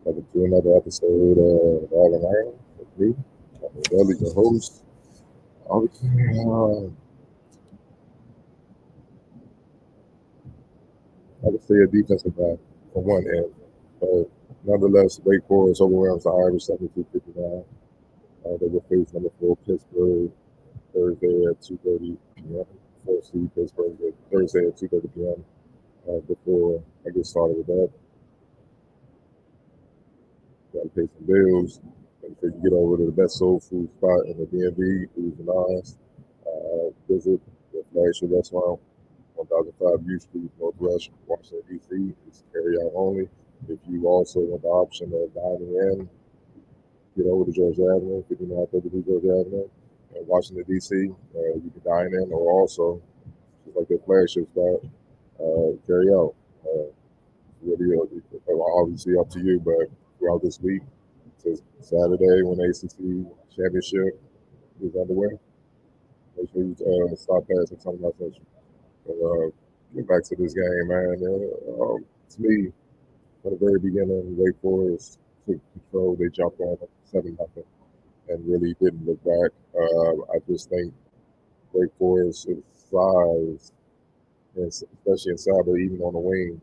Welcome to another episode of All Around with me, Dudley, your host. Okay, I would say a defensive back from one end, but nonetheless, Wake Forest overwhelms the Irish 72-59. They will face number 4 Pittsburgh Thursday at 2:30 p.m. 4 seed Pittsburgh Thursday at 2:30 p.m. Before I get started with that, got to pay some bills. Make sure you get over to the best soul food spot in the DMV, Foods and Eyes. Visit the flagship restaurant, 1005 U Street, Northwest, Washington, D.C. It's carry out only. If you also want the option of dining in, get over to Georgia Avenue, 5933 Georgia Avenue, in Washington, D.C. You can dine in, or also, just like the flagship spot, carry out. Really, obviously up to you, but throughout this week, to Saturday when the ACC Championship is underway, make sure you stop passing some of my session. Get back to this game, man. To me, from the very beginning, Wake Forest took control. They jumped on it 7-0 and really didn't look back. I just think Wake Forest is size, and especially inside, but even on the wing,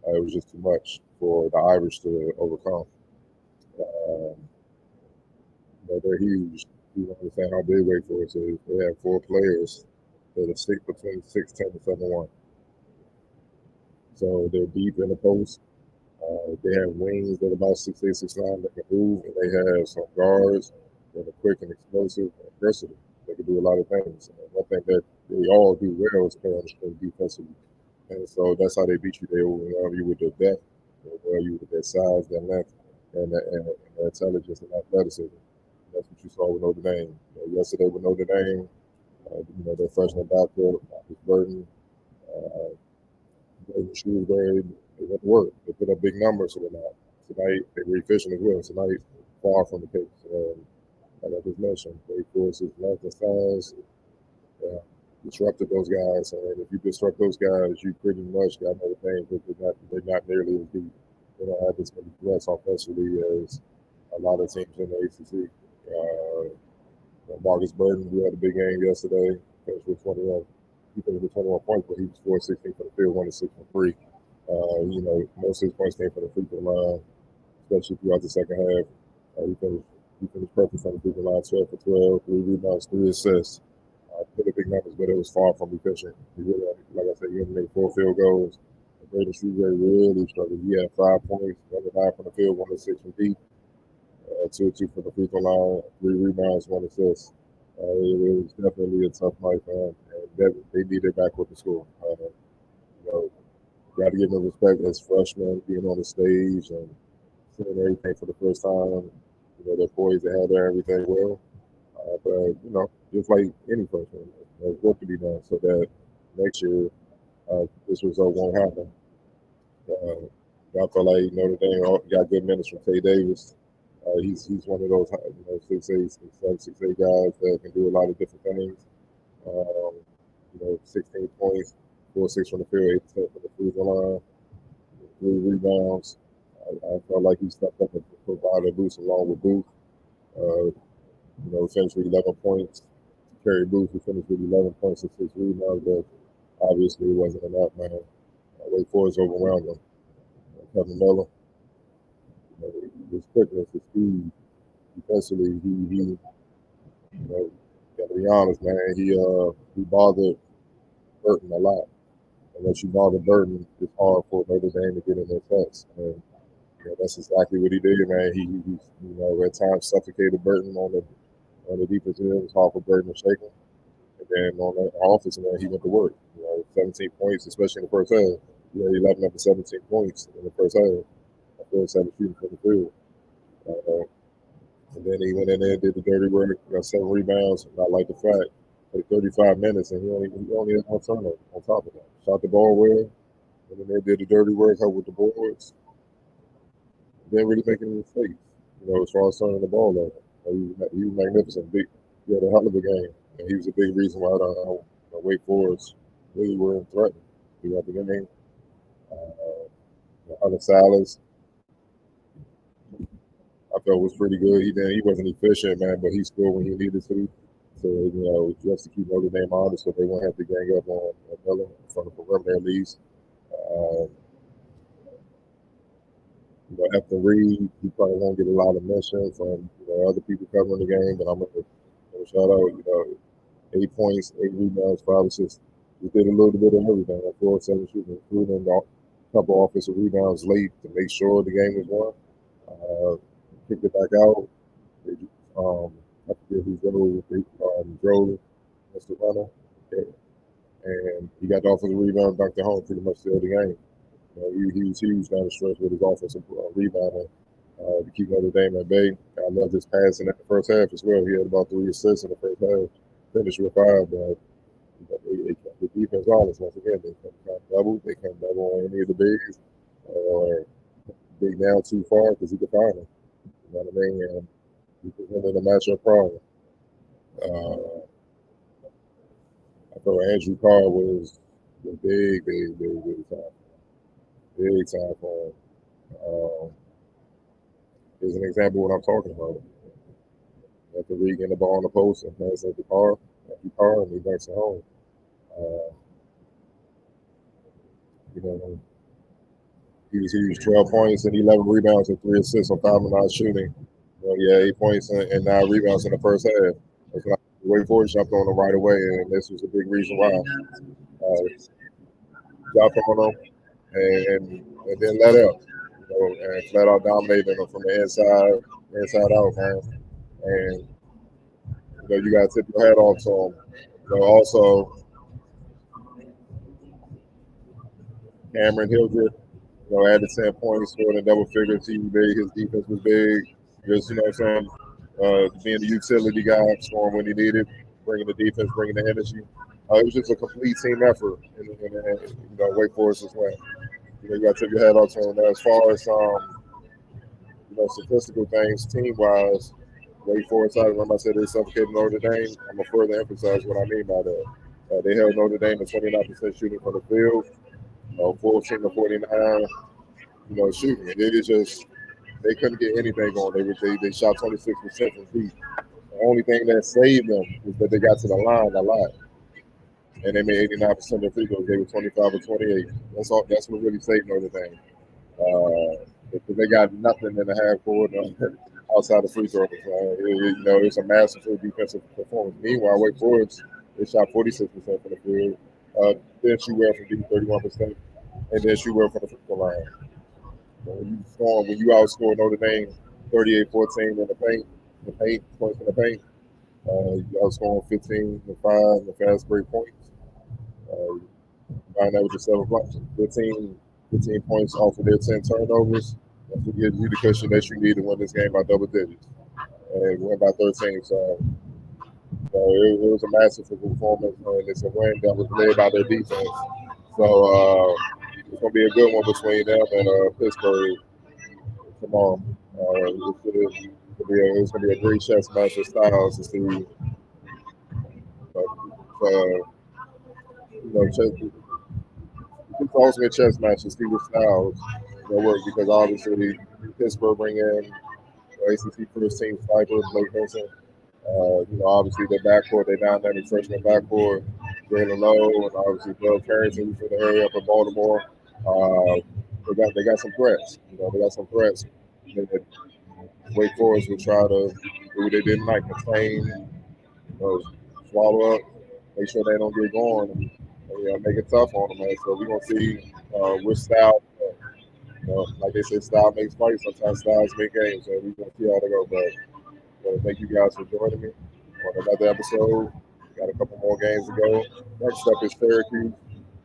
it was just too much for the Irish to overcome. Um, they're huge. You understand how big Wake Forest is. They have 4 players that are between 6'10" and 7'1". So they're deep in the post. They have wings that are about 6'8", 6'9" that can move, and they have some guards that are quick and explosive and versatile. They can do a lot of things. And one thing that they all do well is play on the string defensively. And so that's how they beat you. They overwhelm you with their depth, they overwhelm you with their size, their length, and their intelligence and athleticism. That's what you saw with Notre Dame. Yesterday with Notre Dame, their freshman backcourt, Burton, uh, Shrewsbury, it went to work. They put up big numbers or not. Tonight, they were efficient as well. Tonight, far from the case. Like I just mentioned, Wake Forest's length and size disrupted those guys. And if you disrupt those guys, you pretty much got Notre Dame, but they're not nearly as deep. They don't have as many threats offensively as a lot of teams in the ACC. Marcus Burton, who had a big game yesterday, finished with 21. He finished with 21 points, but he was 4-16 for the field, 1-6 for free. Most of his points came from the free throw line, especially throughout the second half. He finished perfect from the free throw line, 12 for 12, 3 rebounds, 3 assists. Pretty big numbers, but it was far from efficient. He really, like I said, he only made 4 field goals. Brady Shrewsbury really struggled. He had 5 points, 1-9 from the field, 1-6 from deep, 2-2 from the free throw line, 3 rebounds, 1 assist. It was definitely a tough night for him, and they needed back with the score. Got to give them respect as freshmen being on the stage and seeing everything for the first time. They're poised to handle everything well. But just like any freshman, there's work to be done so that next year this result won't happen. I feel like Notre Dame got good minutes from Tay Davis. He's one of those 6'8", 6'7", 6'8" guys that can do a lot of different things. 16 points, 4-6 from the field, 8% from the free throw line, 3 rebounds. I felt like he stepped up and provided a boost along with Booth. Finished with 11 points. Kerry Booth, who finished with 11 points and 6 rebounds, but obviously it wasn't enough, man. Wake Forest overwhelmed them. Kevin Miller, his quickness, his speed, defensively, he gotta be honest, man, he bothered Burton a lot. And once you bother Burton, it's hard for Notre Dame to get in their sets. And that's exactly what he did, man. He at times suffocated Burton on the defensive end. It was hard for Burton to shake him. And then on the offense, man, he went to work. 17 points, especially in the first half. He had 11 up to 17 points in the first half. I feel 7 shooting for the field. And then he went in there and did the dirty work, got 7 rebounds. And I like the fact, like 35 minutes, and he only had 1 turnover on top of that. Shot the ball well, and then they did the dirty work, helped with the boards. Didn't really make any mistakes, as far as turning the ball over. He was magnificent. He had a hell of a game, and he was a big reason why the Wake Forest really weren't threatened throughout the game. Sallis, I felt was pretty good. He wasn't efficient, man, but he scored when he needed to. So, just to keep Notre Dame honest, so they won't have to gang up on Miller from the perimeter at least. After Reed, he probably won't get a lot of mention from other people covering the game, but I'm gonna shout out, 8 points, 8 rebounds, 5 assists. We did a little bit of everything. 4-7 shooting, including a couple offensive rebounds late to make sure the game was won. Kicked it back out. I forget who drove Mr. Runner, and he got the offensive rebound, dunked it home, pretty much sealed the game. He was huge down the stretch with his offensive rebounding to keep Notre Dame at bay. I love his passing in the first half as well. He had about 3 assists in the first half, finished with 5, but the defense honest once again. They can't double. They can't double on any of the bigs or dig down too far because he could find them. You know what I mean? And he presented a matchup problem. I thought Andrew Carr was big time. Big time for him. Here's an example of what I'm talking about. After Reed getting the ball on the post and pass it to Carr, and he dunks it home. He was 12 points and 11 rebounds and 3 assists on 5 of 9 shooting. 8 points and 9 rebounds in the first half. That's not Wake Forest jumped on him right away, and this was a big reason why. Jumped on him and then let up, and flat out dominated them from the inside out, man. And you got to tip your hat off to him. Also, Cameron Hildreth, added 10 points, scored in double figures. He was big. His defense was big. Just, being the utility guy, scoring when he needed, bringing the defense, bringing the energy. It was just a complete team effort in Wake Forest as well. You got to tip your hat off to him. Now, as far as statistical things, team-wise, Wake Forest, I remember I said they suffocated Notre Dame. I'm going to further emphasize what I mean by that. They held Notre Dame to 29% shooting from the field, 14 to 49, shooting. They couldn't get anything going. They shot 26% from deep. The only thing that saved them was that they got to the line a lot. And they made 89% of their free throws. They were 25 or 28. That's what really saved Notre Dame. Because they got nothing in the half court outside of free throws. It's a massive defensive performance. Meanwhile, Wake Forest, they shot 46% from the field. Then shoot well from deep, 31%, and then shoot well from the free throw line. When you outscore Notre Dame 38-14 in the paint, points in the paint, you outscoring 15-5 in the fast break points. Combine that with your 7 blocks, 15 points off of their 10 turnovers. That's what gives you the cushion that you need to win this game by double digits. And win by 13. So it was a massive performance, and it's a win that was led by their defense. So it's going to be a good one between them and Pittsburgh tomorrow. It's going to be a great chess match of styles to see. It's ultimate chess match to see what styles work, because obviously Pittsburgh bring in ACC first team sniper Blake Wilson. Obviously their backcourt, they down there in freshman backcourt, Jalen Lowe, and obviously Bill Carrington, who's from the area up in Baltimore. They got some threats. They got some threats. Wake Forest will try to do what they didn't like, contain, swallow up, make sure they don't get going, and make it tough on them, man. So we're gonna see which style. Like they said, style makes fight. Sometimes styles make games. So we're gonna see how they go. But thank you guys for joining me on another episode. Got a couple more games to go. Next up is Syracuse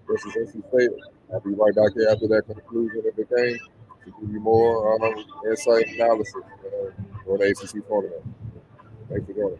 versus NC State. I'll be right back here after that conclusion of the game to give you more insight and analysis on the ACC tournament. Thanks for joining.